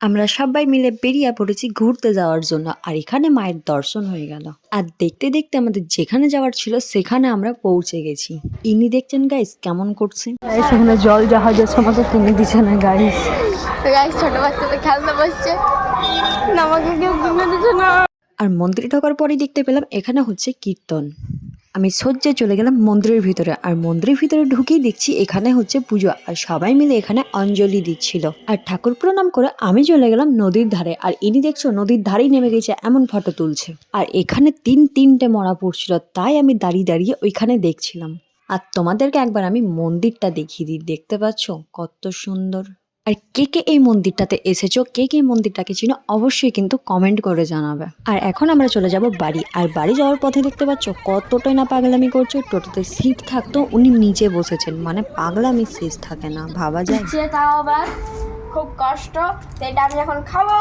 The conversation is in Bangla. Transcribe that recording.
আমরা সবাই মিলে বেরিয়ে পড়েছি ঘুরতে যাওয়ার জন্য, আর এখানে মায়ের দর্শন হয়ে গেল। আর দেখতে দেখতে আমাদের যেখানে যাওয়ার ছিল সেখানে আমরা পৌঁছে গেছি। ইনি দেখছেন গাইস কেমন করছে, গাইস এখানে জল জাহাজের আমাকে কিনে দিচ্ছে না গাইস। গাইস ছোট বাচ্চাদের খেলতে বসছে না, আমাকে কেউ কিনে দিচ্ছে না। আর মন্দিরে ঢোকার পরেই দেখতে পেলাম এখানে হচ্ছে কীর্তন। আমি সজ্জায় চলে গেলাম মন্দিরের ভিতরে, আর মন্দিরের ভিতরে ঢুকেই দেখছি এখানে হচ্ছে পুজো, আর সবাই মিলে এখানে অঞ্জলি দিচ্ছিল। আর ঠাকুর প্রণাম করে আমি চলে গেলাম নদীর ধারে, আর ইনি দেখছো নদীর ধারেই নেমে গেছে এমন ফটো তুলছে। আর এখানে তিনটে মরা পড়ছিল, তাই আমি দাঁড়িয়ে দাঁড়িয়ে ওইখানে দেখছিলাম। আর তোমাদেরকে একবার আমি মন্দিরটা দেখিয়ে দিই, দেখতে পাচ্ছ কত সুন্দর। আর কে কে এই মন্দিরটাতে এসেছো, কে কে মন্দিরটাকে চিনো অবশ্যই কিন্তু কমেন্ট করে জানাবে। আর এখন আমরা চলে যাব বাড়ি, আর বাড়ি যাওয়ার পথে দেখতে পাচ্ছ কতটাই না পাগলামি করছে। টোটোতে সিট থাকতো, উনি নিচে বসেছেন, মানে পাগলামি শেষ থাকে না, ভাবা যায়। তাও আবার খুব কষ্ট, এটা আমি যখন খাবো